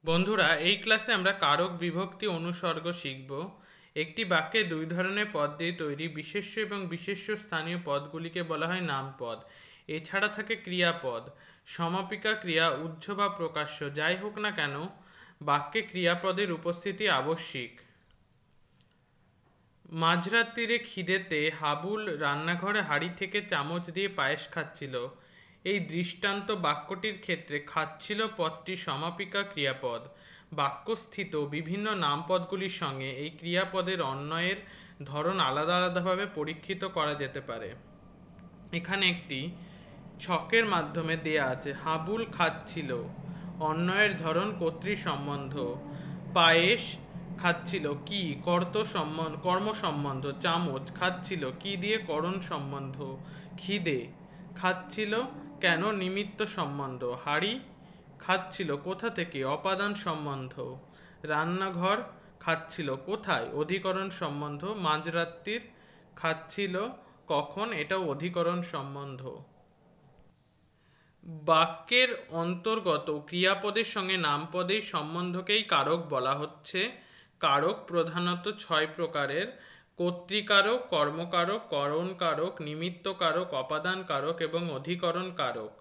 বন্ধুরা, এই ক্লাসে আমরা কারক বিভক্তি অনুসর্গ শিখব। একটি বাক্যে দুই ধরনের পদ দিয়ে তৈরি বিশেষ্য এবং বিশেষ্য স্থানীয় পদগুলিকে বলা হয় নামপদ। এছাড়া থাকে ক্রিয়াপদ, সমাপিকা ক্রিয়া, উহ্য বা প্রকাশ্য। যাই হোক না কেন, বাক্যে ক্রিয়াপদের উপস্থিতি আবশ্যিক। মাঝরাত্রিরে খিদেতে হাবুল রান্নাঘরে হাঁড়ি থেকে চামচ দিয়ে পায়েস খাচ্ছিল। এই দৃষ্টান্ত বাক্যটির ক্ষেত্রে খাচ্ছিল পদটি সমাপিকা ক্রিয়াপদ। বাক্যস্থিত বিভিন্ন নামপদগুলির সঙ্গে এই ক্রিয়াপদের অন্বয়ের ধরন আলাদা আলাদাভাবে পরীক্ষিত করা যেতে পারে। এখানে একটি ছকের মাধ্যমে দেয়া আছে হাবুল খাচ্ছিল, অন্বয়ের ধরন কর্তৃ সম্বন্ধ। পায়েস খাচ্ছিল কি কর্ম সম্বন্ধ। চামচ খাচ্ছিল কি দিয়ে করণ সম্বন্ধ। খিদে খাচ্ছিল কেন নিমিত্ত সম্বন্ধ। হাঁড়ি খাচ্ছিল কোথা থেকে অপাদান সম্বন্ধ। রান্নাঘর খাচ্ছিল কোথায় অধিকরণ সম্বন্ধ। মাঝরাত্রির খাচ্ছিল কখন, এটাও অধিকরণ সম্বন্ধ। বাক্যের অন্তর্গত ক্রিয়াপদের সঙ্গে নামপদের সম্বন্ধকেই কারক বলা হচ্ছে। কারক প্রধানত 6 প্রকারের: কর্তৃকারক, কর্মকারক, করণ কারক, নিমিত্ত কারক, অপাদান কারক এবং অধিকরণ কারক।